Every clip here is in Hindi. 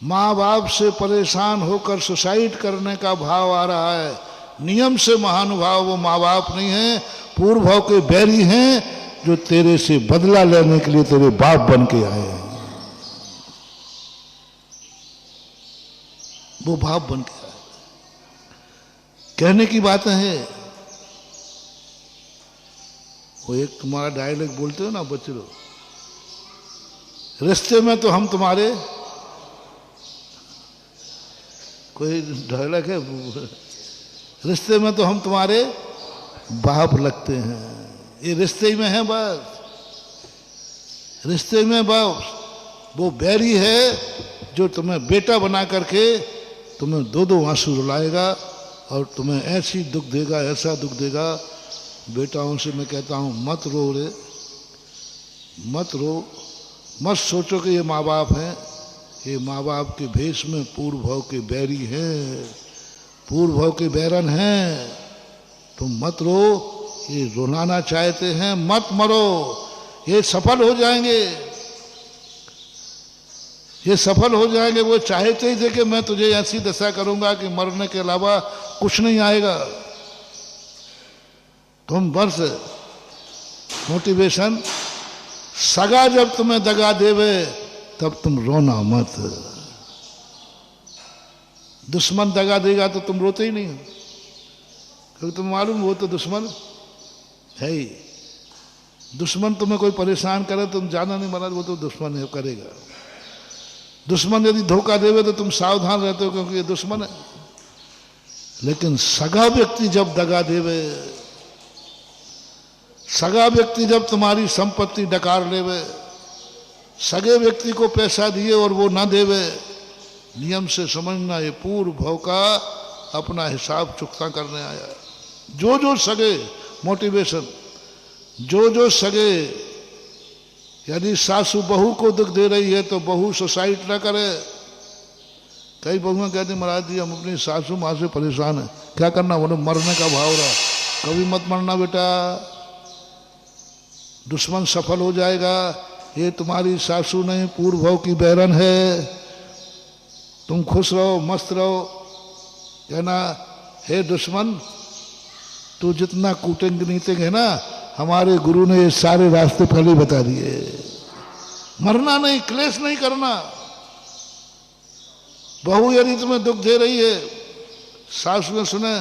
माँ बाप से परेशान होकर सुसाइड करने का भाव आ रहा है। नियम से महानुभाव वो माँ बाप नहीं है, पूर्व भाव के बैरी हैं जो तेरे से बदला लेने के लिए तेरे बाप बन के आए हैं। वो बाप बन के आए। कहने की बातें हैं। वो एक तुम्हारा डायलॉग बोलते हो ना बच्चे लोग, रिश्ते में तो हम तुम्हारे, कोई डायलॉग है, रिश्ते में तो हम तुम्हारे बाप लगते हैं। ये रिश्ते में है बस, रिश्ते में बस। वो बैरी है जो तुम्हें बेटा बना करके तुम्हें दो दो आंसू रुलाएगा और तुम्हें ऐसी दुख देगा, ऐसा दुख देगा। बेटाओं से मैं कहता हूं मत रो रे, मत रो, मत सोचो कि ये माँ बाप हैं। ये माँ बाप के भेष में पूर्व भाव के बैरी हैं, पूर्व भाव के बैरन हैं। तुम मत रो, ये रुलाना चाहते हैं, मत मरो, ये सफल हो जाएंगे, ये सफल हो जाएंगे। वो चाहते ही थे कि मैं तुझे ऐसी दशा करूंगा कि मरने के अलावा कुछ नहीं आएगा। तुम बस मोटिवेशन, सगा जब तुम्हें दगा देवे तब तुम रोना मत। दुश्मन दगा देगा तो तुम रोते ही नहीं हो, क्योंकि तुम मालूम वो तो दुश्मन है ही। दुश्मन तुम्हें कोई परेशान करे तुम जाना नहीं, महाराज वो तो दुश्मन है, करेगा। दुश्मन यदि धोखा देवे तो तुम सावधान रहते हो, क्योंकि ये दुश्मन है। लेकिन सगा व्यक्ति जब दगा देवे, सगा व्यक्ति जब तुम्हारी संपत्ति डकार लेवे, सगे व्यक्ति को पैसा दिए और वो ना देवे, नियम से समझना ये पूर्व भाव का अपना हिसाब चुकता करने आया। जो जो सगे, मोटिवेशन, जो जो सगे, यदि सासू बहू को दुख दे रही है तो बहू सुसाइड ना करे। कई बहुएं कहती महाराज जी हम अपनी सासू माँ से परेशान है, क्या करना, बोले मरने का भाव रहा। कभी मत मरना बेटा, दुश्मन सफल हो जाएगा। ये तुम्हारी सासू नहीं, पूर्व भाव की बैरन है। तुम खुश रहो, मस्त रहो। कहना हे दुश्मन, तू जितना कूटेंगे नीतेंगे ना, हमारे गुरु ने ये सारे रास्ते पहले बता दिए। मरना नहीं, क्लेश नहीं करना। बहू यदि तुम्हें दुख दे रही है, सास में सुने,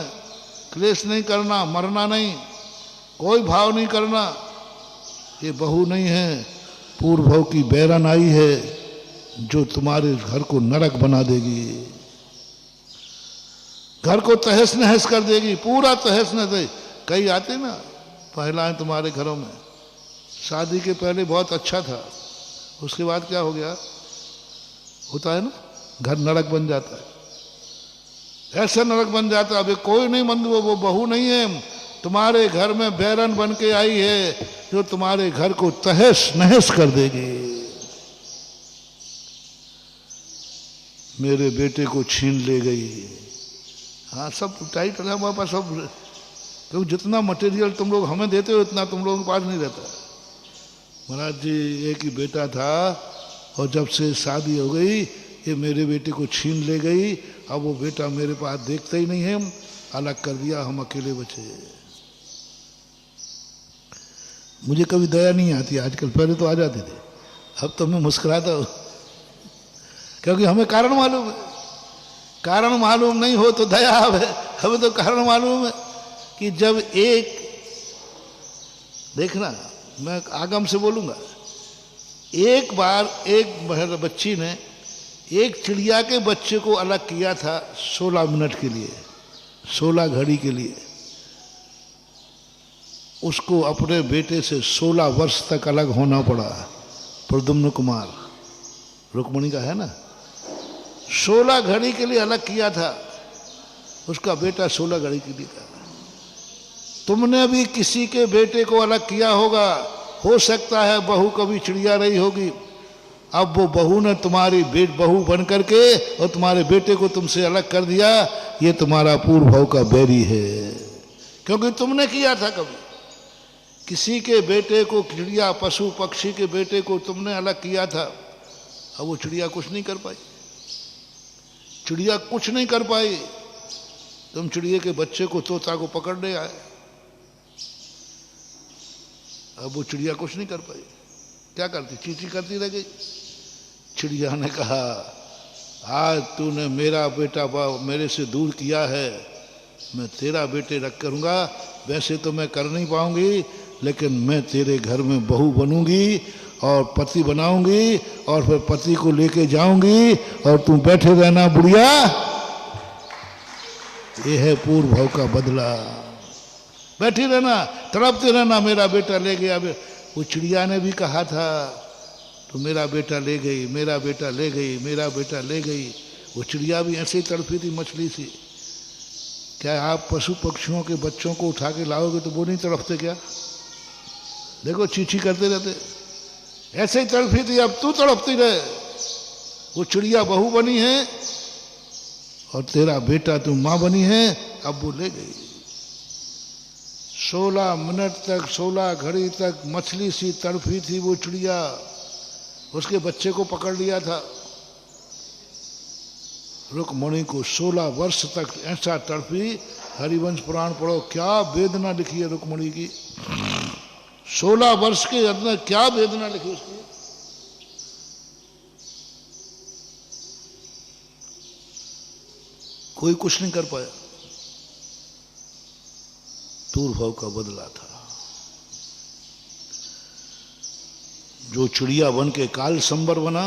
क्लेश नहीं करना, मरना नहीं, कोई भाव नहीं करना। ये बहू नहीं है, पूर्व भाव की बैरन आई है जो तुम्हारे घर को नरक बना देगी, घर को तहस नहस कर देगी, पूरा तहस नहस। कई आते ना महिलाएं तुम्हारे घरों में, शादी के पहले बहुत अच्छा था, उसके बाद क्या हो गया, होता है ना, घर नरक बन जाता है। ऐसा नरक बन जाता है। अभी कोई नहीं बंद, वो बहू नहीं है, तुम्हारे घर में बैरन बन के आई है जो तुम्हारे घर को तहस नहस कर देगी। मेरे बेटे को छीन ले गई। हाँ सब टाइट है हमारे पास सब, क्योंकि जितना मटेरियल तुम लोग हमें देते हो इतना तुम लोगों के पास नहीं रहता। महाराज जी एक ही बेटा था और जब से शादी हो गई ये मेरे बेटे को छीन ले गई। अब वो बेटा मेरे पास देखता ही नहीं है, अलग कर दिया, हम अकेले बचे। मुझे कभी दया नहीं आती आजकल, पहले तो आ जाती थी, अब तो मैं मुस्कुराता हूँ, क्योंकि हमें कारण मालूम है। कारण मालूम नहीं हो तो दया है, हमें तो कारण मालूम है कि जब एक, देखना मैं आगम से बोलूंगा, एक बार एक बच्ची ने एक चिड़िया के बच्चे को अलग किया था 16 मिनट के लिए, 16 घड़ी के लिए। उसको अपने बेटे से 16 वर्ष तक अलग होना पड़ा। प्रद्युम्न कुमार रुक्मणी का है ना, 16 घड़ी के लिए अलग किया था उसका बेटा, 16 घड़ी के लिए था। तुमने भी किसी के बेटे को अलग किया होगा, हो सकता है बहू कभी चिड़िया रही होगी, अब वो बहू ने तुम्हारी बहू बन करके और तुम्हारे बेटे को तुमसे अलग कर दिया। ये तुम्हारा पूर्व भाव का बैरी है, क्योंकि तुमने किया था कभी किसी के बेटे को, चिड़िया पशु पक्षी के बेटे को तुमने अलग किया था। अब वो चिड़िया कुछ नहीं कर पाई, चिड़िया कुछ नहीं कर पाई। तुम चिड़िया के बच्चे को, तोता को पकड़ ले आए। अब वो चिड़िया कुछ नहीं कर पाई। क्या करती? चींची करती रह गई। चिड़िया ने कहा, आज तूने मेरा बेटा मेरे से दूर किया है, मैं तेरा बेटे रख करूंगा। वैसे तो मैं कर नहीं पाऊंगी, लेकिन मैं तेरे घर में बहू बनूंगी और पति बनाऊंगी और फिर पति को लेके जाऊंगी और तू बैठे रहना बुढ़िया। ये है पूर्व भाव का बदला। बैठी रहना, तड़पते रहना, मेरा बेटा ले गया। वो चिड़िया ने भी कहा था, तो मेरा बेटा ले गई, मेरा बेटा ले गई, मेरा बेटा ले गई। वो चिड़िया भी ऐसे ही तड़पी थी मछली सी। क्या आप पशु पक्षियों के बच्चों को उठा के लाओगे तो वो नहीं तड़पते क्या? देखो चींची करते रहते। ऐसे ही तड़पी थी, अब तू तड़पती रहे। वो चिड़िया बहू बनी है और तेरा बेटा तू मां बनी है। अब वो ले गई। 16 मिनट तक, 16 घड़ी तक मछली सी तड़पी थी वो चिड़िया। उसके बच्चे को पकड़ लिया था। रुक्मणी को 16 वर्ष तक ऐसा तड़पी। हरिवंश पुराण पढ़ो, क्या वेदना लिखी है रुक्मणी की। 16 वर्ष के अंदर क्या वेदना लिखी उसकी। कोई कुछ नहीं कर पाया। दूरभाव का बदला था। जो चिड़िया बन के काल संबर बना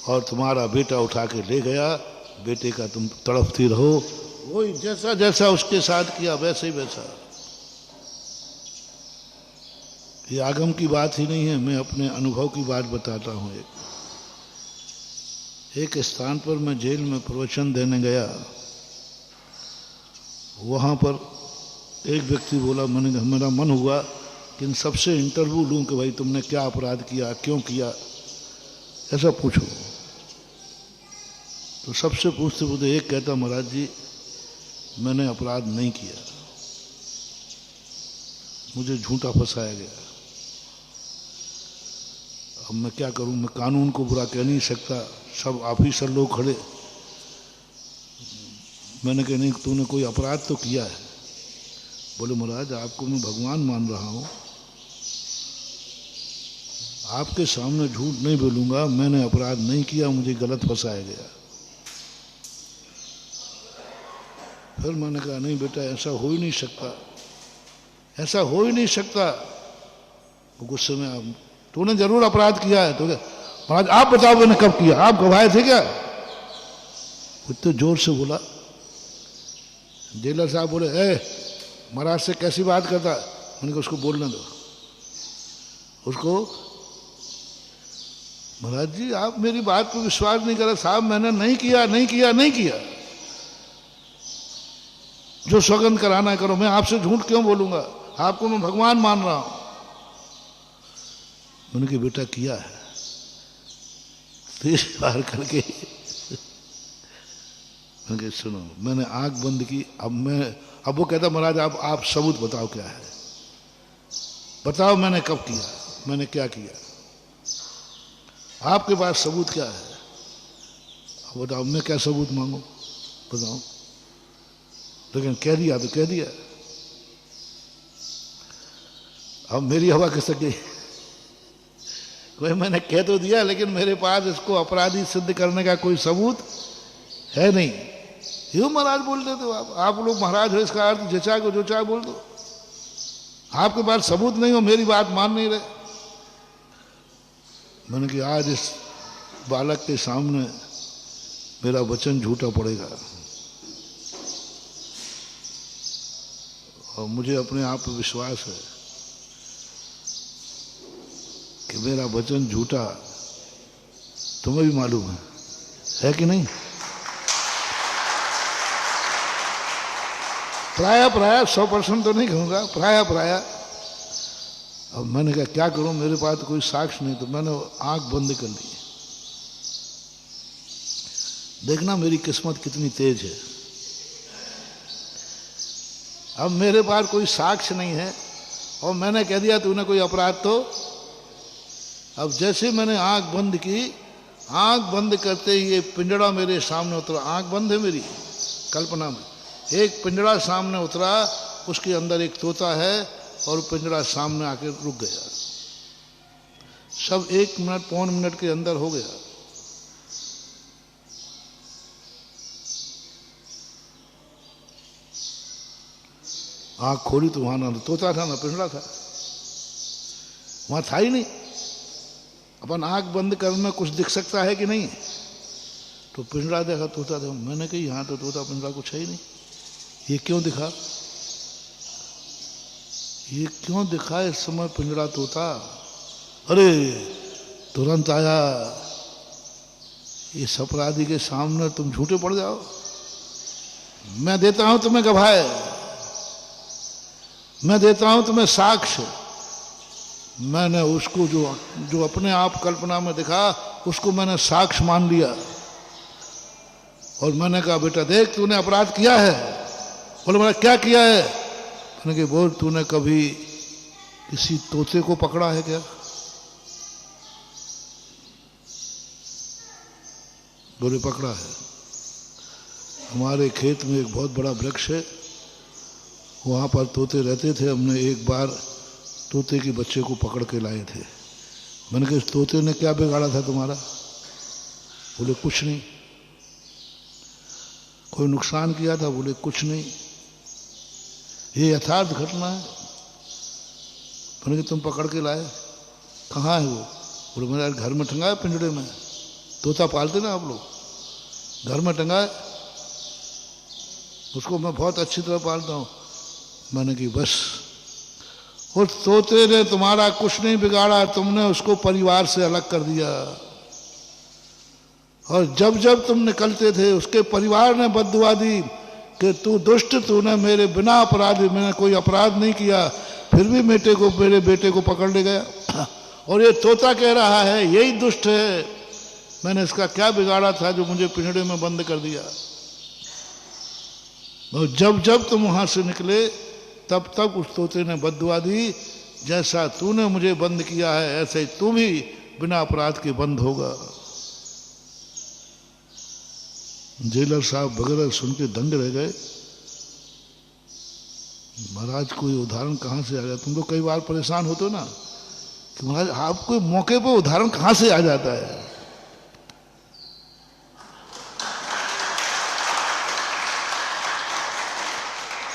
और तुम्हारा बेटा उठा के ले गया, बेटे का तुम तड़पती रहो। वही जैसा जैसा उसके साथ किया वैसे ही वैसा। ये आगम की बात ही नहीं है, मैं अपने अनुभव की बात बताता हूं। एक स्थान पर मैं जेल में प्रवचन देने गया। वहां पर एक व्यक्ति बोला, मेरा मन हुआ कि इन सबसे इंटरव्यू लूं कि भाई तुमने क्या अपराध किया, क्यों किया, ऐसा पूछो। तो सबसे पूछते पूछते एक कहता, महाराज जी मैंने अपराध नहीं किया, मुझे झूठा फंसाया गया। अब मैं क्या करूं, मैं कानून को बुरा कह नहीं सकता, सब ऑफिसर लोग खड़े। मैंने कहा नहीं, तूने कोई अपराध तो किया है। बोले महाराज आपको मैं भगवान मान रहा हूं, आपके सामने झूठ नहीं बोलूंगा, मैंने अपराध नहीं किया, मुझे गलत फंसाया गया। फिर मैंने कहा नहीं बेटा ऐसा हो ही नहीं सकता, ऐसा हो ही नहीं सकता। वो गुस्से में, आप तूने जरूर अपराध किया है। तो क्या महाराज आप बताओ मैंने कब किया, आप गवाह थे क्या? इतने जोर से बोला। जेलर साहब बोले, ए महाराज से कैसी बात करता। मैंने कहा उसको बोलने दो। उसको, महाराज जी आप मेरी बात पर विश्वास नहीं कर रहे। साहब मैंने नहीं किया, नहीं किया, नहीं किया। जो सौगंध कराना करो, मैं आपसे झूठ क्यों बोलूंगा, आपको मैं भगवान मान रहा हूं। मैंने कहा बेटा किया है। तीर पार करके मैंने कहा सुनो, मैंने आंख बंद की। अब वो कहता महाराज आप सबूत बताओ क्या है, बताओ मैंने कब किया, मैंने क्या किया, आपके पास सबूत क्या है, अब बताओ मैं क्या सबूत मांगू, बताओ। लेकिन कह दिया तो कह दिया। अब मेरी हवा किसक गई। कोई मैंने कह तो दिया, लेकिन मेरे पास इसको अपराधी सिद्ध करने का कोई सबूत है नहीं। यूं महाराज बोल देते हो आप लोग महाराज हो, इसका अर्थ जो चाहे को जो चाहे बोल दो। आपके पास सबूत नहीं हो, मेरी बात मान नहीं रहे। मैंने कहा आज इस बालक के सामने मेरा वचन झूठा पड़ेगा और मुझे अपने आप पर विश्वास है कि मेरा वचन झूठा तुम्हें भी मालूम है कि नहीं। प्राय 100% तो नहीं कहूँगा, प्राय। अब मैंने कहा क्या करूं, मेरे पास तो कोई साक्ष्य नहीं। तो मैंने आंख बंद कर ली। देखना मेरी किस्मत कितनी तेज है। अब मेरे पास कोई साक्ष्य नहीं है और मैंने कह दिया तूने कोई अपराध तो। अब जैसे मैंने आंख बंद की आंख बंद करते ही ये पिंजड़ा मेरे सामने उतरा। आंख बंद है मेरी कल्पना में, एक पिंजड़ा सामने उतरा, उसके अंदर एक तोता है और पिंजड़ा सामने आके रुक गया। सब 1 मिनट पौन मिनट के अंदर हो गया। आंख खोली तो वहां ना तोता था ना पिंजड़ा था, वहां था ही नहीं। अपन आंख बंद करने में कुछ दिख सकता है कि नहीं? तो पिंजड़ा देखा, तोता था। मैंने कही यहाँ तो तोता पिंजड़ा कुछ है ही नहीं, ये क्यों दिखा? ये क्यों दिखा इस समय पिंजड़ा तोता? अरे तुरंत आया, इस अपराधी के सामने तुम झूठे पड़ जाओ, मैं देता हूं तुम्हें गवाह, मैं देता हूं तुम्हें साक्ष्य। मैंने उसको जो अपने आप कल्पना में दिखा, उसको मैंने साक्ष्य मान लिया। और मैंने कहा बेटा देख तूने अपराध किया है। बोले मैंने क्या किया है? मैंने कहा बोल तूने कभी किसी तोते को पकड़ा है क्या? बोले पकड़ा है। हमारे खेत में एक बहुत बड़ा वृक्ष है, वहां पर तोते रहते थे। हमने एक बार तोते के बच्चे को पकड़ के लाए थे। मैंने कहा इस तोते ने क्या बिगाड़ा था तुम्हारा? बोले कुछ नहीं। कोई नुकसान किया था? बोले कुछ नहीं। ये यथार्थ घटना है। मैंने कहा तुम पकड़ के लाए, कहाँ है वो? बोले मेरे घर में टंगा है पिंजड़े में। तोता पालते ना आप लोग, घर में टंगा है, उसको मैं बहुत अच्छी तरह पालता हूँ। मैंने कहा बस, उस तोते ने तुम्हारा कुछ नहीं बिगाड़ा, तुमने उसको परिवार से अलग कर दिया। और जब जब तुम निकलते थे उसके परिवार ने बद्दुआ दी कि तू दुष्ट, तूने मेरे बिना अपराध, मैंने कोई अपराध नहीं किया, फिर भी मेरे बेटे को पकड़ ले गया। और ये तोता कह रहा है यही दुष्ट है, मैंने इसका क्या बिगाड़ा था जो मुझे पिंजड़े में बंद कर दिया। और जब जब तुम वहां से निकले तब तब उस तोते ने बद्दुआ दी, जैसा तूने मुझे बंद किया है ऐसे ही तू भी बिना अपराध के बंद होगा। जेलर साहब वगैरह सुन के दंग रह गए। महाराज कोई उदाहरण कहां से आ गया? तुम लोग कई बार परेशान होते हो ना कि महाराज आपको मौके पर उदाहरण कहां से आ जाता है।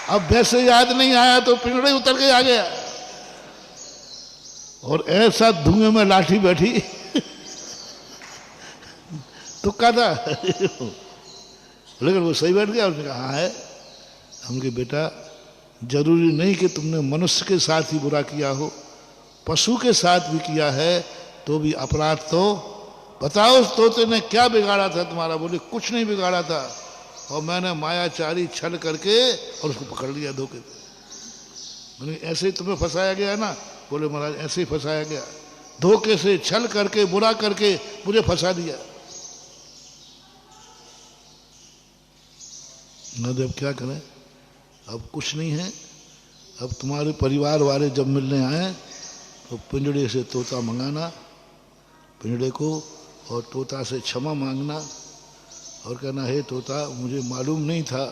अब वैसे याद नहीं आया तो पिंजड़े उतर के आ गया। और ऐसा धुएं में लाठी बैठी तुक्का था लेकिन वो सही बैठ गया। उसने कहा हाँ है। हमके बेटा जरूरी नहीं कि तुमने मनुष्य के साथ ही बुरा किया हो, पशु के साथ भी किया है तो भी अपराध तो। बताओ उस तोते ने क्या बिगाड़ा था तुम्हारा? बोले कुछ नहीं बिगाड़ा था, और मैंने मायाचारी छल करके और उसको पकड़ लिया धोखे से। मैंने ऐसे ही तुम्हें फंसाया गया ना? बोले महाराज ऐसे ही फंसाया गया, धोखे से छल करके बुरा करके मुझे फंसा दिया। न अब क्या करें, अब कुछ नहीं है। अब तुम्हारे परिवार वाले जब मिलने आए तो पिंजड़े से तोता मंगाना, पिंजड़े को, और तोता से क्षमा मांगना और कहना हे तोता मुझे मालूम नहीं था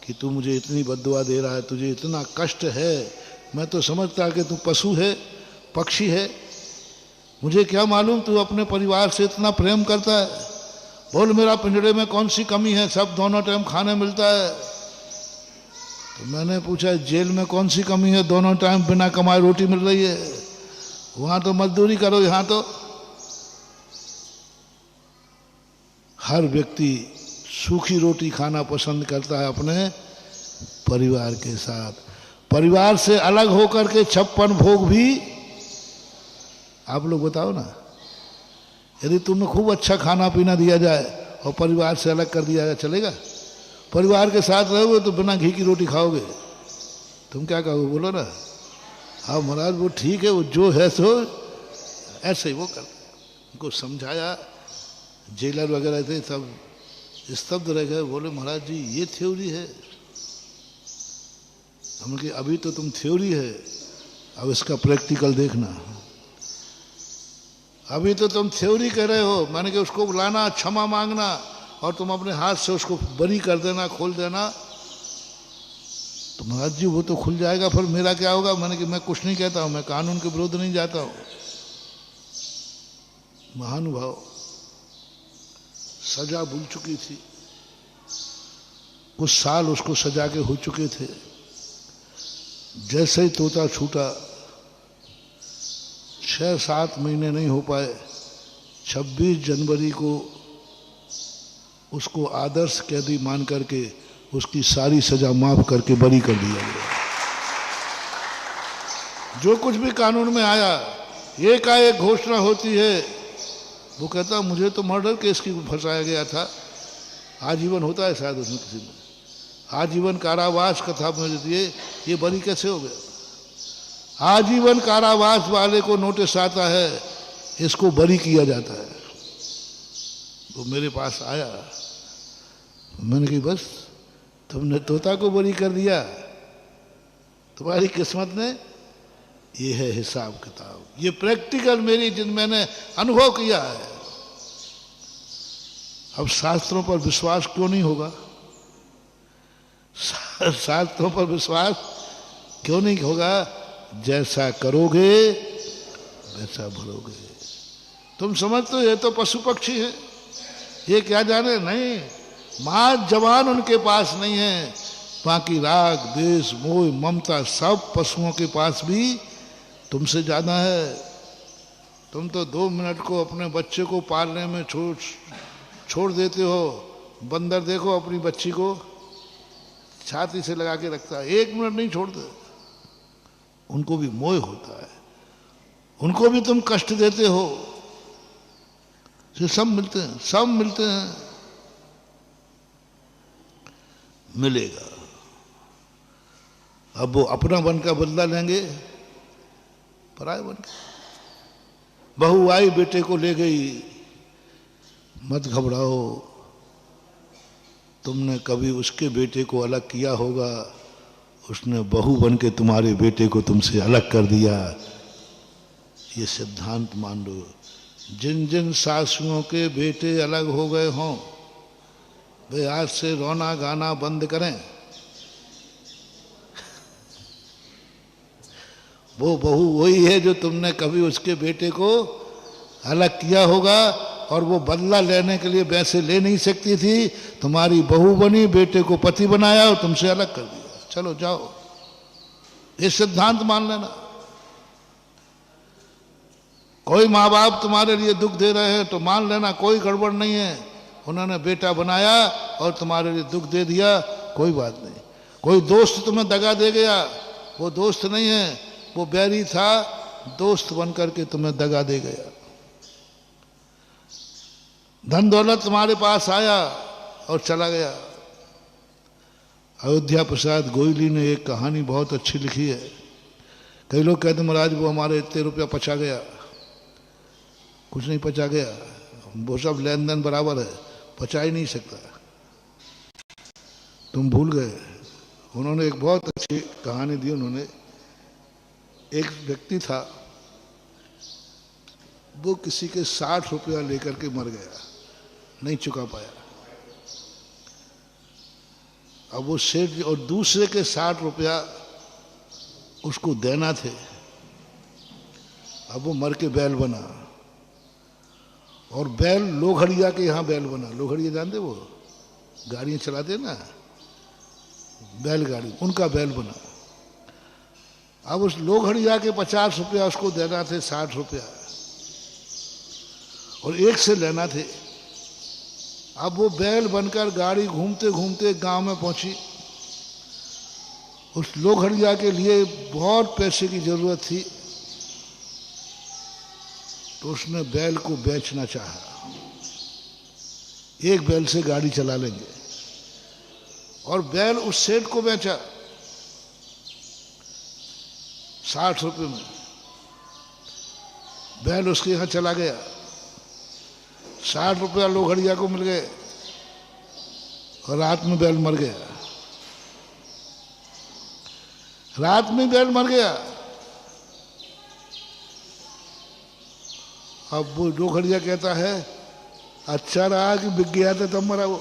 कि तू मुझे इतनी बद्दुआ दे रहा है, तुझे इतना कष्ट है। मैं तो समझता कि तू पशु है, पक्षी है, मुझे क्या मालूम तू अपने परिवार से इतना प्रेम करता है। बोल मेरा पिंजड़े में कौन सी कमी है, सब दोनों टाइम खाने मिलता है। तो मैंने पूछा जेल में कौन सी कमी है, दोनों टाइम बिना कमाए रोटी मिल रही है। वहां तो मजदूरी करो, यहां तो हर व्यक्ति सूखी रोटी खाना पसंद करता है अपने परिवार के साथ। परिवार से अलग होकर के 56 भोग भी। आप लोग बताओ ना, यदि तुम्हें खूब अच्छा खाना पीना दिया जाए और परिवार से अलग कर दिया जाए, चलेगा? परिवार के साथ रहोगे तो बिना घी की रोटी खाओगे, तुम क्या कहोगे? बोलो ना। हाँ महाराज वो ठीक है, वो जो है सो ऐसे ही वो कर। उनको समझाया, जेलर वगैरह थे सब स्तब्ध रह गए। बोले महाराज जी ये थ्योरी है। हमने कहा अभी तो तुम थ्योरी है, अब इसका प्रैक्टिकल देखना। अभी तो तुम थ्योरी कह रहे हो, मैंने कि उसको बुलाना, क्षमा मांगना और तुम अपने हाथ से उसको बरी कर देना, खोल देना। तो महाराज जी वो तो खुल जाएगा, फिर मेरा क्या होगा? मैंने कि मैं कुछ नहीं कहता हूं, मैं कानून के विरुद्ध नहीं जाता हूं। महानुभाव, सजा भूल चुकी थी, कुछ साल उसको सजा के हो चुके थे। जैसे ही तोता छूटा, 6-7 महीने नहीं हो पाए, 26 जनवरी को उसको आदर्श कैदी मान करके उसकी सारी सजा माफ करके बरी कर दिया गया। जो कुछ भी कानून में आया, एकाएक घोषणा होती है, वो कहता मुझे तो मर्डर केस की फंसाया गया था, आजीवन होता है शायद उसमें किसी में, आजीवन कारावास कथा मुझे दिए, ये बरी कैसे हो गया? आजीवन कारावास वाले को नोटिस आता है, इसको बरी किया जाता है। वो मेरे पास आया, मैंने कहा बस तुमने तोता को बरी कर दिया, तुम्हारी किस्मत ने, ये है हिसाब किताब। ये प्रैक्टिकल मेरी जिन मैंने अनुभव किया है। अब शास्त्रों पर विश्वास क्यों नहीं होगा? शास्त्रों पर विश्वास क्यों नहीं होगा? जैसा करोगे वैसा भरोगे। तुम समझते हो ये तो पशु पक्षी है, ये क्या जाने? नहीं, मां जवान उनके पास नहीं है, बाकी राग द्वेष मोह ममता सब पशुओं के पास भी तुमसे ज्यादा है। तुम तो 2 मिनट को अपने बच्चे को पालने में छोड़ देते हो। बंदर देखो अपनी बच्ची को छाती से लगा के रखता है, 1 मिनट नहीं छोड़ते। उनको भी मोह होता है, उनको भी तुम कष्ट देते हो। सब मिलते हैं, सब मिलते हैं, मिलेगा। अब वो अपना बन का बदला लेंगे, पराये बन के। बहू आई बेटे को ले गई, मत घबराओ, तुमने कभी उसके बेटे को अलग किया होगा, उसने बहू बन के तुम्हारे बेटे को तुमसे अलग कर दिया। ये सिद्धांत मान लो। जिन जिन सासुओं के बेटे अलग हो गए हों, वे आज से रोना गाना बंद करें। वो बहू वही है जो तुमने कभी उसके बेटे को अलग किया होगा, और वो बदला लेने के लिए वैसे ले नहीं सकती थी। तुम्हारी बहू बनी, बेटे को पति बनाया और तुमसे अलग कर दिया। चलो जाओ, ये सिद्धांत मान लेना। कोई माँ बाप तुम्हारे लिए दुख दे रहे हैं तो मान लेना कोई गड़बड़ नहीं है, उन्होंने बेटा बनाया और तुम्हारे लिए दुख दे दिया, कोई बात नहीं। कोई दोस्त तुम्हें दगा दे गया, वो दोस्त नहीं है, वो बैरी था, दोस्त बन करके तुम्हें दगा दे गया। धन दौलत तुम्हारे पास आया और चला गया। अयोध्या प्रसाद गोयली ने एक कहानी बहुत अच्छी लिखी है। कई लोग कहते महाराज वो हमारे इतने रुपया पचा गया। कुछ नहीं पचा गया, वो सब लेन देन बराबर है, पचा ही नहीं सकता। तुम भूल गए। उन्होंने एक बहुत अच्छी कहानी दी। उन्होंने, एक व्यक्ति था, वो किसी के 60 रुपया लेकर के मर गया, नहीं चुका पाया। अब वो सेठ और दूसरे के 60 रुपया उसको देना थे। अब वो मर के बैल बना, और बैल लोहड़िया के यहाँ बैल बना। लोहड़िया जानते, वो गाड़ियाँ चलाते ना, बैलगाड़ी, उनका बैल बना। अब उस लोहड़िया के 50 रुपया उसको देना थे, 60 रुपया और एक से लेना थे। अब वो बैल बनकर गाड़ी घूमते घूमते गांव में पहुंची। उस लोहड़िया के लिए बहुत पैसे की जरूरत थी, तो उसने बैल को बेचना चाहा। एक बैल से गाड़ी चला लेंगे, और बैल उस सेठ को बेचा 60 रुपये में। बैल उसके यहां चला गया, 60 रुपया लोहड़िया को मिल गए, और रात में बैल मर गया। रात में बैल मर गया। अब वो डोखड़िया कहता है अच्छा रहा कि बिक गया था तब मरा वो,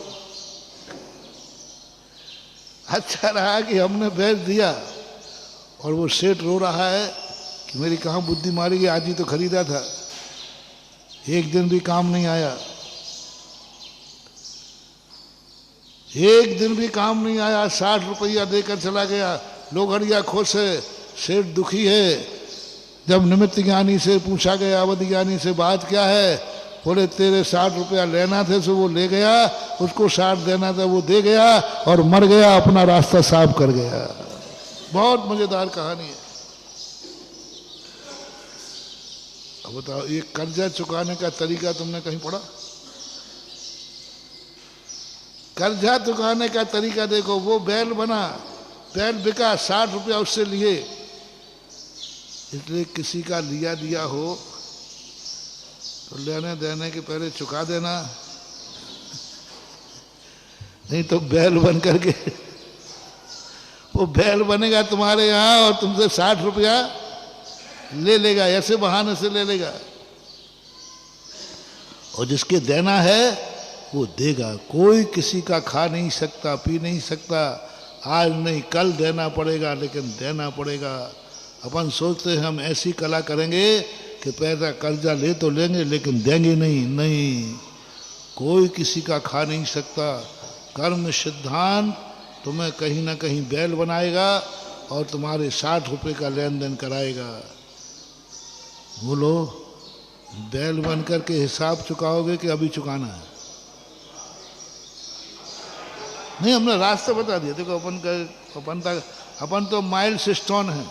अच्छा रहा कि हमने बेच दिया। और वो सेठ रो रहा है कि मेरी कहाँ बुद्धि मारी गई, आज ही तो खरीदा था, एक दिन भी काम नहीं आया, एक दिन भी काम नहीं आया, 60 रुपया देकर चला गया। लोहड़िया खुश है, सेठ दुखी है। जब निमित्त ज्ञानी से पूछा गया, अवध ज्ञानी से बात क्या है, बोले तेरे 60 रुपया लेना थे सो वो ले गया, उसको 60 देना था वो दे गया और मर गया, अपना रास्ता साफ कर गया। बहुत मजेदार कहानी है। अब बताओ ये कर्जा चुकाने का तरीका तुमने कहीं पढ़ा? कर्जा चुकाने का तरीका देखो, वो बैल बना, बैल बिका, 60 रुपया उससे लिए, इसलिए किसी का लिया दिया हो तो लेने देने के पहले चुका देना, नहीं तो बैल बन करके वो बैल बनेगा तुम्हारे यहां और तुमसे 60 रुपया ले लेगा, ऐसे बहाने से ले लेगा। और जिसके देना है वो देगा, कोई किसी का खा नहीं सकता, पी नहीं सकता, आज नहीं कल देना पड़ेगा, लेकिन देना पड़ेगा। अपन सोचते हैं हम ऐसी कला करेंगे कि पैसा कर्जा ले तो लेंगे लेकिन देंगे नहीं, नहीं, कोई किसी का खा नहीं सकता। कर्म सिद्धांत तुम्हें कहीं ना कहीं बैल बनाएगा और तुम्हारे 60 रुपये का लेन देन कराएगा। बोलो बैल बन करके हिसाब चुकाओगे कि अभी चुकाना है? नहीं, हमने रास्ता बता दिया। देखो अपन तो माइल स्टोन है,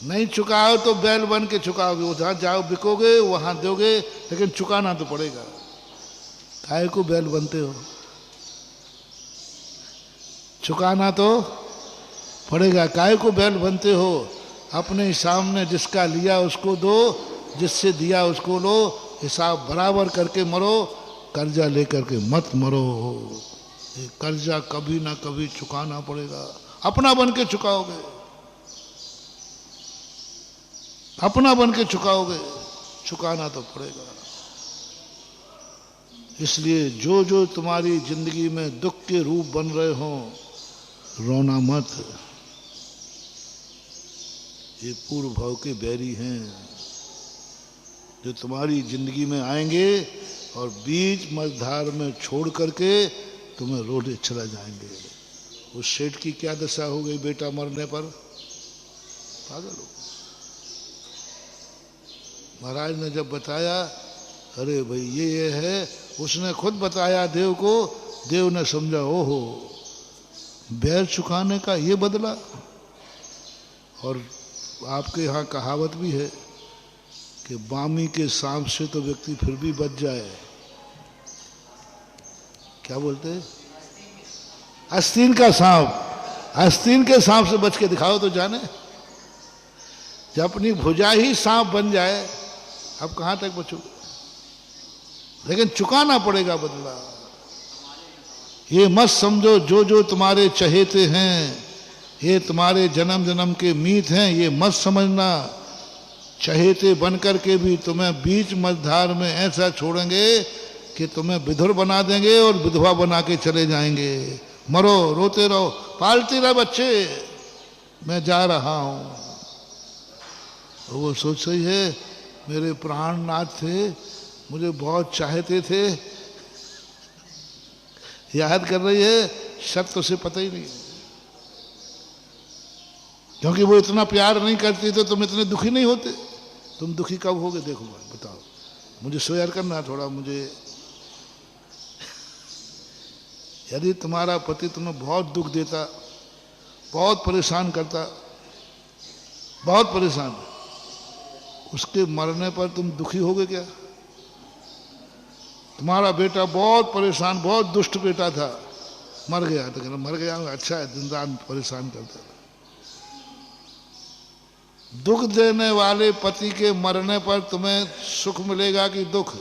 नहीं चुकाओ तो बैल बन के चुकाओगे, वो जहाँ जाओ बिकोगे वहां दोगे, लेकिन चुकाना तो पड़ेगा। काहे को बैल बनते हो? चुकाना तो पड़ेगा। काहे को बैल बनते हो? अपने सामने जिसका लिया उसको दो, जिससे दिया उसको लो, हिसाब बराबर करके मरो, कर्जा लेकर के मत मरो। ये कर्जा कभी ना कभी चुकाना पड़ेगा। अपना बन के चुकाओगे, अपना बन के चुकाओगे, चुकाना तो पड़ेगा। इसलिए जो जो तुम्हारी जिंदगी में दुख के रूप बन रहे हो, रोना मत। ये पूर्व भाव के बैरी हैं जो तुम्हारी जिंदगी में आएंगे और बीच मझधार में छोड़ करके तुम्हें रोले चला जाएंगे। उस सेठ की क्या दशा हो गई बेटा मरने पर? पागल हो। महाराज ने जब बताया, अरे भाई ये है, उसने खुद बताया देव को, देव ने समझा ओहो बैर चुकाने का ये बदला। और आपके यहाँ कहावत भी है कि बामी के सांप से तो व्यक्ति फिर भी बच जाए। क्या बोलते हैं? आस्तीन का सांप, आस्तीन के सांप से बच के दिखाओ तो जाने। जब अपनी भुजा ही सांप बन जाए, अब कहां तक बचोगे? लेकिन चुकाना पड़ेगा बदला। ये मत समझो जो जो तुम्हारे चहेते हैं ये तुम्हारे जन्म जन्म के मीत हैं, ये मत समझना। चहेते बनकर के भी तुम्हें बीच मझधार में ऐसा छोड़ेंगे कि तुम्हें विधुर बना देंगे और विधवा बना के चले जाएंगे। मरो, रोते रहो, पालते रहो बच्चे, मैं जा रहा हूं। वो सोच रही है मेरे प्राणनाथ थे, मुझे बहुत चाहते थे, याद कर रही है, शक तो उसे पता ही नहीं, क्योंकि वो इतना प्यार नहीं करती तो तुम इतने दुखी नहीं होते। तुम दुखी कब होगे देखो, बताओ। मुझे शेयर करना थोड़ा, मुझे यदि तुम्हारा पति तुम्हें बहुत दुख देता, बहुत परेशान करता, बहुत परेशान, उसके मरने पर तुम दुखी होगे क्या? तुम्हारा बेटा बहुत परेशान, बहुत दुष्ट बेटा था, मर गया, तो कहना मर गया, अच्छा है, दिन रात परेशान करता था। दुख देने वाले पति के मरने पर तुम्हें सुख मिलेगा कि दुख?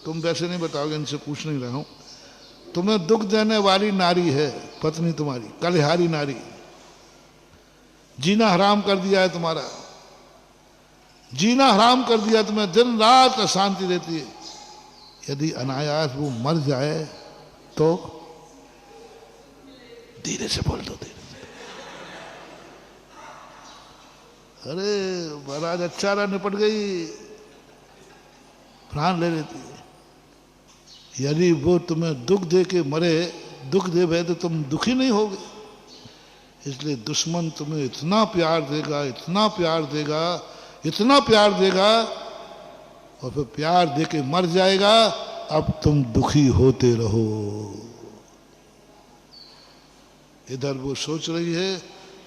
तुम वैसे नहीं बताओगे, इनसे पूछ नहीं रहा हूं। तुम्हें दुख देने वाली नारी है पत्नी तुम्हारी, कलिहारी नारी, जीना हराम कर दिया है तुम्हारा। जीना हराम कर दिया, तुम्हें दिन रात अशांति रहती है। यदि अनायास वो मर जाए तो धीरे से बोल दो, धीरे से। अरे महाराज अच्छा रहा, निपट गई, प्राण ले लेती है। यदि वो तुम्हें दुख दे के मरे, दुख देवे तो तुम दुखी नहीं होगे। इसलिए दुश्मन तुम्हें इतना प्यार देगा, इतना प्यार देगा, इतना प्यार देगा, और फिर प्यार दे के मर जाएगा। अब तुम दुखी होते रहो। इधर वो सोच रही है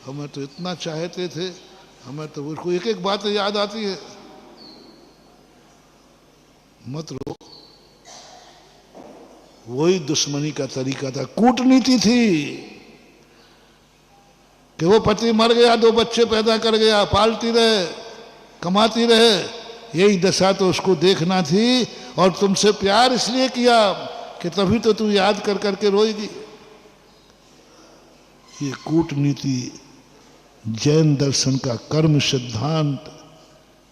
हमें तो इतना चाहते थे, हमें तो उसको एक एक बात याद आती है। मत रो, वही दुश्मनी का तरीका था, कूटनीति थी कि वो पति मर गया, 2 बच्चे पैदा कर गया, पालती रहे, कमाती रहे, यही दशा तो उसको देखना थी। और तुमसे प्यार इसलिए किया कि तभी तो तू याद कर करके रोएगी। ये कूटनीति जैन दर्शन का कर्म सिद्धांत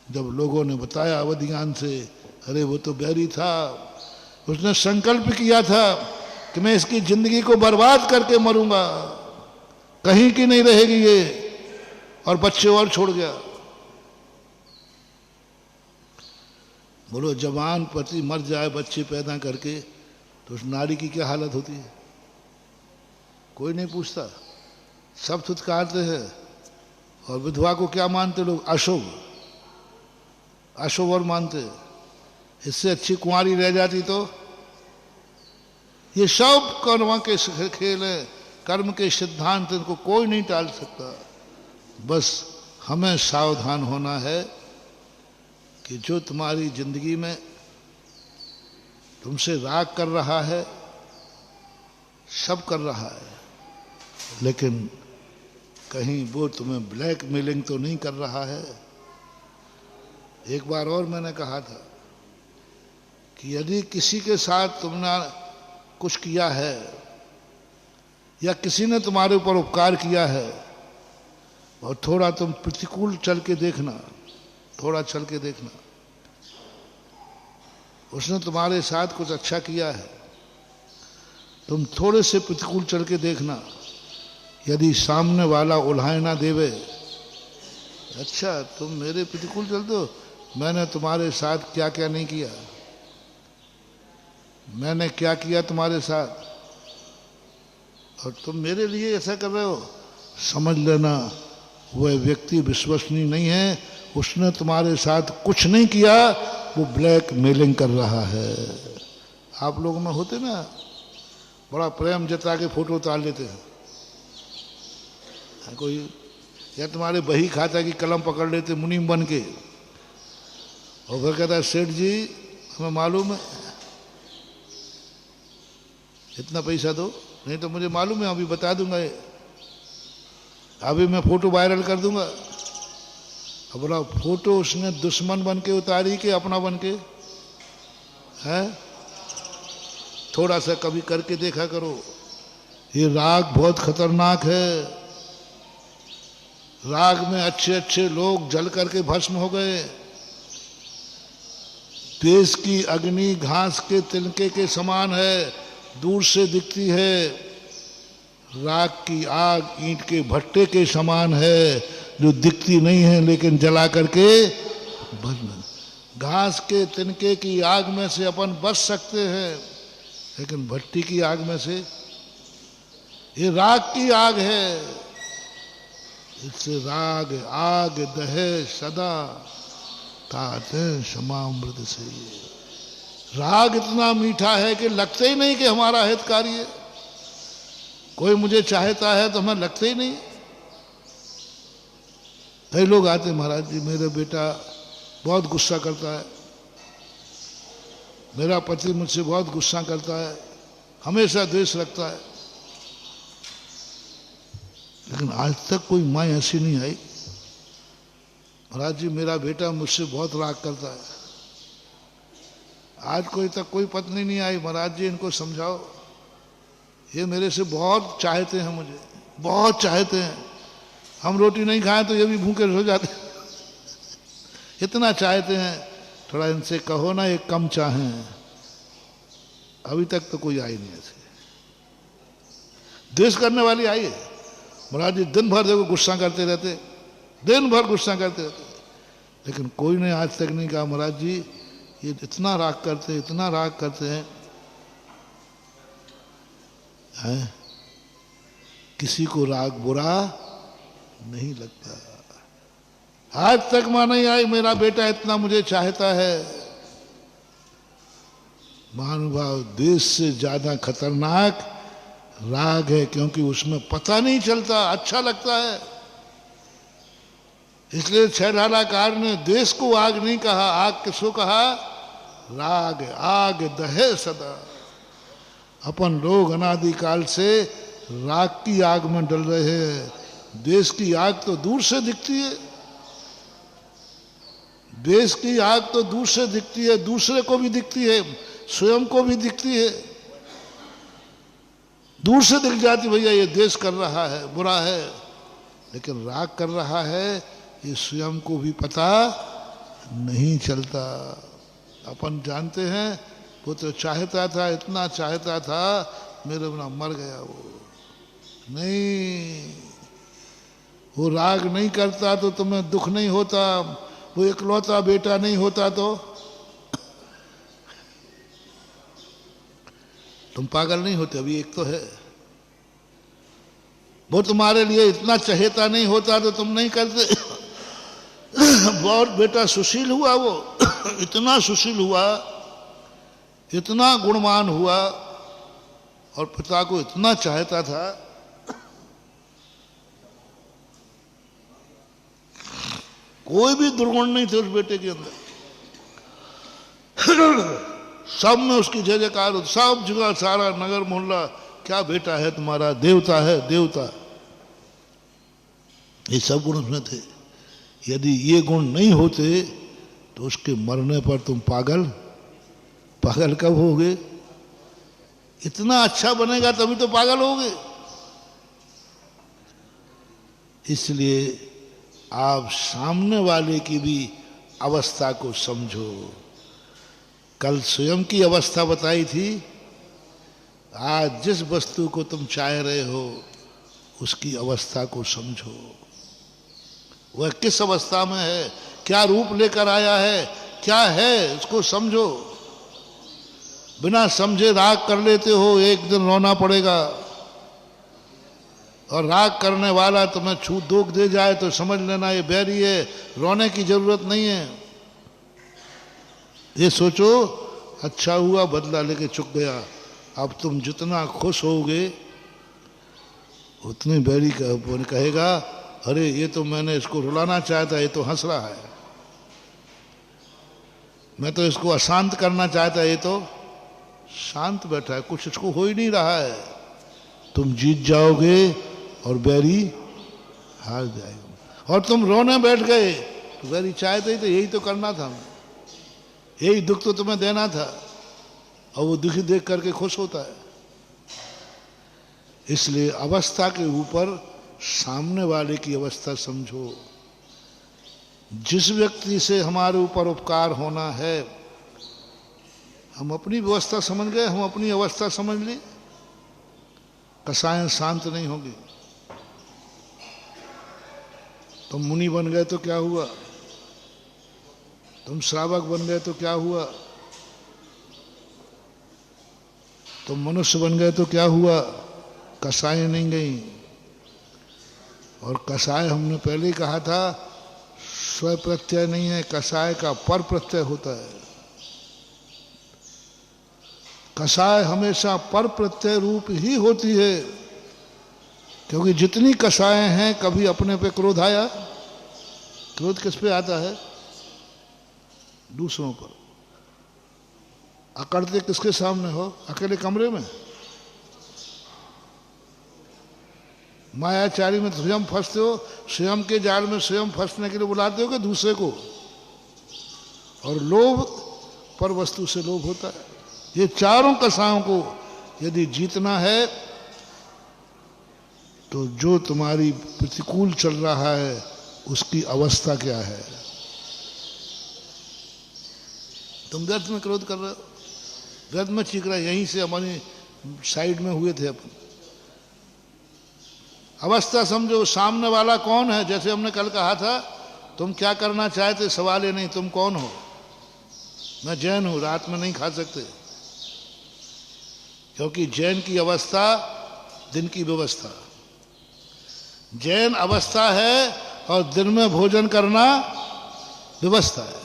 जब लोगों ने बताया अवधियान से, अरे वो तो बैरी था, उसने संकल्प किया था कि मैं इसकी जिंदगी को बर्बाद करके मरूंगा, कहीं की नहीं रहेगी ये, और बच्चे और छोड़ गया। बोलो जवान पति मर जाए बच्चे पैदा करके तो उस नारी की क्या हालत होती है? कोई नहीं पूछता, सब थुतकारते हैं। और विधवा को क्या मानते लोग? अशुभ, अशुभ और मानते। इससे अच्छी कुंवारी रह जाती तो। ये सब कर्म के खेल है, कर्म के सिद्धांत, इनको कोई नहीं टाल सकता। बस हमें सावधान होना है कि जो तुम्हारी जिंदगी में तुमसे राग कर रहा है, सब कर रहा है, लेकिन कहीं वो तुम्हें ब्लैकमेलिंग तो नहीं कर रहा है। एक बार और मैंने कहा था कि यदि किसी के साथ तुमने कुछ किया है या किसी ने तुम्हारे ऊपर उपकार किया है और थोड़ा तुम प्रतिकूल चल के देखना, थोड़ा चल के देखना, उसने तुम्हारे साथ कुछ अच्छा किया है, तुम थोड़े से प्रतिकूल चल के देखना, यदि सामने वाला उल्हाए ना देवे, अच्छा तुम मेरे प्रतिकूल चल दो, मैंने तुम्हारे साथ क्या क्या नहीं किया, मैंने क्या किया तुम्हारे साथ, और तुम मेरे लिए ऐसा कर रहे हो, समझ लेना वह व्यक्ति विश्वसनीय नहीं है, उसने तुम्हारे साथ कुछ नहीं किया, वो ब्लैक मेलिंग कर रहा है। आप लोगों में होते ना, बड़ा प्रेम जता के फोटो उतार लेते हैं, कोई या तुम्हारे बही खाता की कलम पकड़ लेते मुनीम बन के, और फिर कहता है सेठ जी हमें मालूम है, इतना पैसा दो, नहीं तो मुझे मालूम है, अभी बता दूंगा, ये अभी मैं फोटो वायरल कर दूंगा। अब बोला फोटो उसने दुश्मन बन के उतारी कि अपना बन के है? थोड़ा सा कभी करके देखा करो। ये राग बहुत खतरनाक है। राग में अच्छे अच्छे लोग जल करके भस्म हो गए। देश की अग्नि घास के तिनके के समान है, दूर से दिखती है। राग की आग ईंट के भट्टे के समान है, जो दिखती नहीं है लेकिन जला करके भस्म। घास के तिनके की आग में से अपन बच सकते हैं, लेकिन भट्टी की आग में से, ये राग की आग है। इससे राग आग दहे सदा ताते समामृत से। राग इतना मीठा है कि लगता ही नहीं कि हमारा हितकारी है। कोई मुझे चाहता है तो हमें लगता ही नहीं। कई लोग आते, महाराज जी मेरा बेटा बहुत गुस्सा करता है, मेरा पति मुझसे बहुत गुस्सा करता है, हमेशा द्वेष रखता है, लेकिन आज तक कोई माँ ऐसी नहीं आई, महाराज जी मेरा बेटा मुझसे बहुत राग करता है। आज कोई तक कोई पत्नी नहीं आई, महाराज जी इनको समझाओ, ये मेरे से बहुत चाहते हैं, मुझे बहुत चाहते हैं, हम रोटी नहीं खाएं तो ये भी भूखे हो जाते, इतना चाहते हैं, थोड़ा इनसे कहो ना ये कम चाहें। अभी तक तो कोई आई नहीं ऐसे। द्वेष करने वाली आई है। महाराज जी दिन भर देखो गुस्सा करते रहते, दिन भर गुस्सा करते रहते, लेकिन कोई ने आज तक नहीं कहा महाराज जी ये इतना राग करते, इतना राग करते हैं, किसी को राग बुरा नहीं लगता। आज तक मां नहीं आई मेरा बेटा इतना मुझे चाहता है। महानुभाव, देश से ज्यादा खतरनाक राग है, क्योंकि उसमें पता नहीं चलता, अच्छा लगता है। इसलिए छैलालाकार ने देश को आग नहीं कहा, आग किसको कहा? राग। आग दहे सदा। अपन लोग अनादिकाल से राग की आग में डल रहे हैं। देश की आग तो दूर से दिखती है, देश की आग तो दूर से दिखती है, दूसरे को भी दिखती है, स्वयं को भी दिखती है। दूर से दिख जाती भैया ये देश कर रहा है, बुरा है, लेकिन राग कर रहा है ये स्वयं को भी पता नहीं चलता। अपन जानते हैं वो तो चाहता था, इतना चाहता था, मेरे बिना मर गया वो। नहीं, वो राग नहीं करता तो तुम्हें दुख नहीं होता, वो इकलौता बेटा नहीं होता तो तुम पागल नहीं होते। अभी एक तो है, वो तुम्हारे लिए इतना चहेता नहीं होता तो तुम नहीं करते। बहुत बेटा सुशील हुआ वो, इतना सुशील हुआ, इतना गुणवान हुआ, और पिता को इतना चाहता था। कोई भी दुर्गुण नहीं थे उस बेटे के अंदर। सब में उसकी जय जयकार, सब जगह सारा नगर मोहल्ला, क्या बेटा है तुम्हारा, देवता है, देवता। ये सब गुण उसमें थे। यदि ये गुण नहीं होते तो उसके मरने पर तुम पागल, पागल कब होगे? इतना अच्छा बनेगा तभी तो पागल होगे। इसलिए आप सामने वाले की भी अवस्था को समझो। कल स्वयं की अवस्था बताई थी, आज जिस वस्तु को तुम चाह रहे हो उसकी अवस्था को समझो। वह किस अवस्था में है, क्या रूप लेकर आया है, क्या है, उसको समझो। बिना समझे राग कर लेते हो, एक दिन रोना पड़ेगा। और राग करने वाला तुम्हें छूट दोग दे जाए तो समझ लेना ये बैरी है, रोने की जरूरत नहीं है। ये सोचो अच्छा हुआ बदला लेके चुक गया। अब तुम जितना खुश होगे उतने बैरी कहेगा अरे ये तो मैंने इसको रुलाना चाहा था, ये तो हंस रहा है। मैं तो इसको अशांत करना चाहता, ये तो शांत बैठा है, कुछ इसको हो ही नहीं रहा है। तुम जीत जाओगे और बैरी हार जाएगा। और तुम रोने बैठ गए तो बैरी चाहते ही तो यही तो करना था, यही दुख तो तुम्हें देना था, और वो दुखी देख करके खुश होता है। इसलिए अवस्था के ऊपर सामने वाले की अवस्था समझो। जिस व्यक्ति से हमारे ऊपर उपकार होना है, हम अपनी व्यवस्था समझ गए, हम अपनी अवस्था समझ ली, कसाएं शांत नहीं होगी। तुम मुनि बन गए तो क्या हुआ, तुम श्रावक बन गए तो क्या हुआ, तुम मनुष्य बन गए तो क्या हुआ, कसाएं नहीं गई। और कसाय हमने पहले ही कहा था स्व प्रत्यय नहीं है, कसाय का पर प्रत्यय होता है। कसाय हमेशा पर प्रत्यय रूप ही होती है, क्योंकि जितनी कसाएं हैं, कभी अपने पे क्रोध आया? क्रोध किस पे आता है? दूसरों पर। अकड़ते किसके सामने हो? अकेले कमरे में। मायाचारी में स्वयं फंसते हो, स्वयं के जाल में स्वयं फंसने के लिए बुलाते हो कि दूसरे को? और लोभ पर वस्तु से लोभ होता है। ये चारों कसायों को यदि जीतना है तो जो तुम्हारी प्रतिकूल चल रहा है उसकी अवस्था क्या है, तुम व्यर्थ में क्रोध कर रहे हो, व्यर्थ में चीख रहे। यहीं से हमारी साइड में हुए थे अपन। अवस्था समझो, सामने वाला कौन है। जैसे हमने कल कहा था, तुम क्या करना चाहते, सवाल ही नहीं तुम कौन हो। मैं जैन हूं, रात में नहीं खा सकते, क्योंकि जैन की अवस्था दिन की व्यवस्था। जैन अवस्था है और दिन में भोजन करना व्यवस्था है।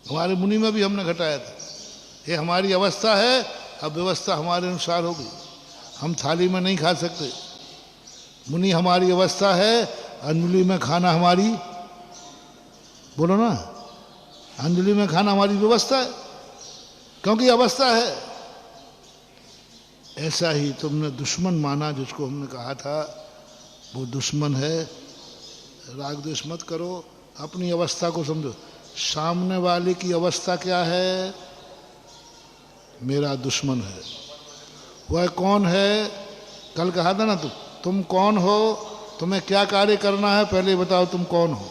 हमारे मुनि में भी हमने घटाया था, ये हमारी अवस्था है, अब व्यवस्था हमारे अनुसार होगी। हम थाली में नहीं खा सकते। मुनि हमारी अवस्था है, अंजलि में खाना हमारी, बोलो ना, अंजलि में खाना हमारी व्यवस्था है, क्योंकि अवस्था है। ऐसा ही तुमने दुश्मन माना जिसको हमने कहा था, वो दुश्मन है। राग द्वेष मत करो, अपनी अवस्था को समझो। सामने वाले की अवस्था क्या है, मेरा दुश्मन है। वह कौन है, कल कहा था ना, तुम कौन हो, तुम्हें क्या कार्य करना है, पहले बताओ तुम कौन हो।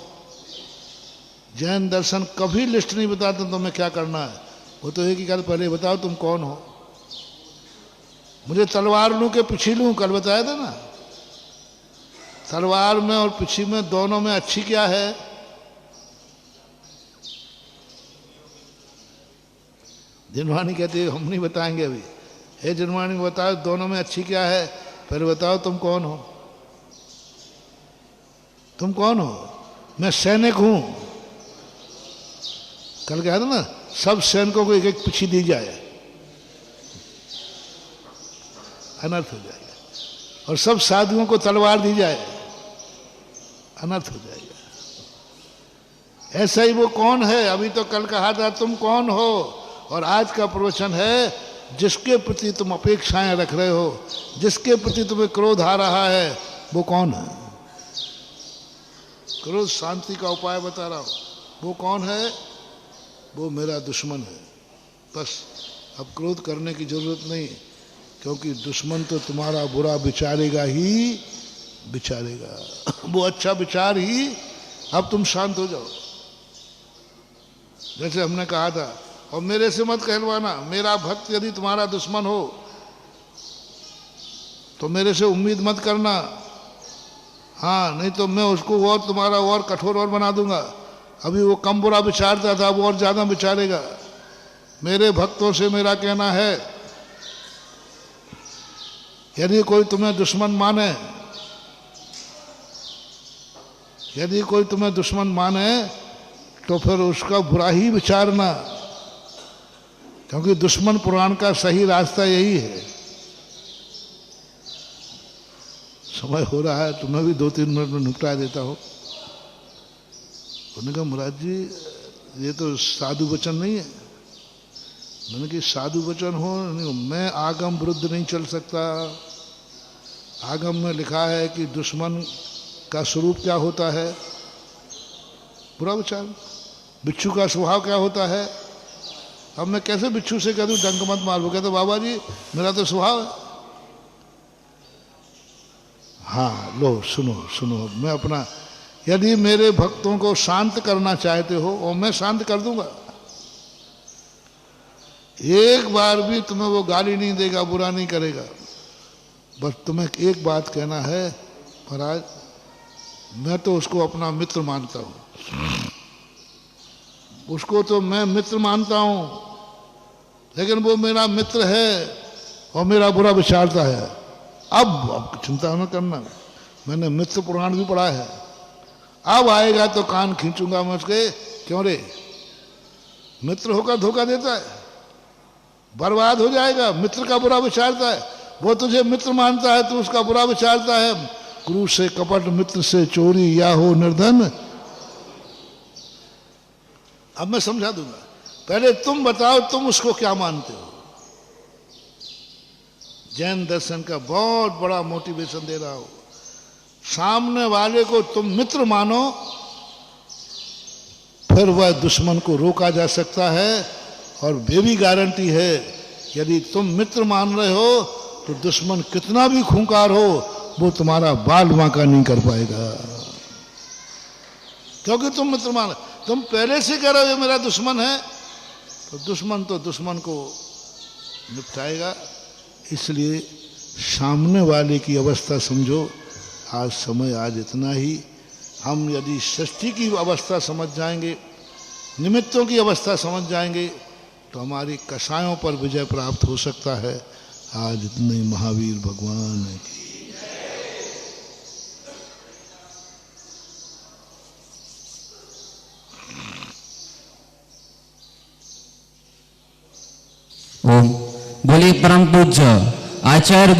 जैन दर्शन कभी लिस्ट नहीं बताते तुम्हें क्या करना है, वो तो एक ही कल पहले बताओ तुम कौन हो। मुझे तलवार लूं के पिछी लूं, कल बताया था ना। तलवार में और पिछी में दोनों में अच्छी क्या है, जिनवानी कहते हम नहीं बताएंगे अभी। हे जिनवानी बताओ दोनों में अच्छी क्या है, पहले बताओ तुम कौन हो। तुम कौन हो, मैं सैनिक हूं। कल कहा था ना, सब सैनिकों को एक एक पिछी दी जाए, अनर्थ हो जाएगा। और सब साधुओं को तलवार दी जाए, अनर्थ हो जाएगा। ऐसा ही वो कौन है, अभी तो कल कहा था तुम कौन हो, और आज का प्रवचन है जिसके प्रति तुम अपेक्षाएं रख रहे हो, जिसके प्रति तुम्हें क्रोध आ रहा है, वो कौन है। क्रोध शांति का उपाय बता रहा हूं। वो कौन है, वो मेरा दुश्मन है। बस अब क्रोध करने की जरूरत नहीं, क्योंकि दुश्मन तो तुम्हारा बुरा विचारेगा ही विचारेगा, वो अच्छा विचार ही। अब तुम शांत हो जाओ। जैसे हमने कहा था, और मेरे से मत कहलवाना, मेरा भक्त यदि तुम्हारा दुश्मन हो तो मेरे से उम्मीद मत करना। हाँ, नहीं तो मैं उसको और तुम्हारा और कठोर और बना दूंगा। अभी वो कम बुरा विचारता था, वो और ज्यादा विचारेगा। मेरे भक्तों से मेरा कहना है, यदि कोई तुम्हें दुश्मन माने, यदि कोई तुम्हें दुश्मन माने तो फिर उसका बुरा ही विचारना, क्योंकि दुश्मन पुराण का सही रास्ता यही है। समय हो रहा है, तुम्हें भी 2-3 मिनट में निपटा देता हूं। उन्होंने कहा महाराज जी ये तो साधु वचन नहीं है। मैंने कि साधु वचन हो, मैं आगम विरुद्ध नहीं चल सकता। आगम में लिखा है कि दुश्मन का स्वरूप क्या होता है, बुरा विचार। बिच्छू का स्वभाव क्या होता है। अब मैं कैसे बिच्छू से कह दूं डंक मत मार, वो कहते बाबा जी मेरा तो स्वभाव है। हाँ लो सुनो सुनो, मैं अपना, यदि मेरे भक्तों को शांत करना चाहते हो और मैं शांत कर दूंगा। एक बार भी तुम्हें वो गाली नहीं देगा, बुरा नहीं करेगा। बस तुम्हें एक बात कहना है, महाराज मैं तो उसको अपना मित्र मानता हूं, उसको तो मैं मित्र मानता हूं, लेकिन वो मेरा मित्र है और मेरा बुरा विचारता है। अब चिंता न करना, मैंने मित्र पुराण भी पढ़ा है। अब आएगा तो कान खींचूंगा मैं उसके। क्यों रे, मित्र होकर धोखा देता है, बर्बाद हो जाएगा। मित्र का बुरा विचारता है, वो तुझे मित्र मानता है, तू उसका बुरा विचारता है। गुरु से कपट, मित्र से चोरी, या हो निर्धन। अब मैं समझा दूंगा, पहले तुम बताओ तुम उसको क्या मानते हो। जैन दर्शन का बहुत बड़ा मोटिवेशन दे रहा हो। सामने वाले को तुम मित्र मानो, फिर वह दुश्मन को रोका जा सकता है। और ये भी गारंटी है, यदि तुम मित्र मान रहे हो तो दुश्मन कितना भी खूंखार हो, वो तुम्हारा बाल बांका नहीं कर पाएगा, क्योंकि तुम मित्र मान। तुम पहले से कह रहे हो ये मेरा दुश्मन है, तो दुश्मन को निपटाएगा। इसलिए सामने वाले की अवस्था समझो। आज समय आज इतना ही। हम यदि सृष्टि की अवस्था समझ जाएंगे, निमित्तों की अवस्था समझ जाएंगे, तो हमारी कषायों पर विजय प्राप्त हो सकता है। आज इतने ही। महावीर भगवान की ओम। बोले परम पूज्य आचार्य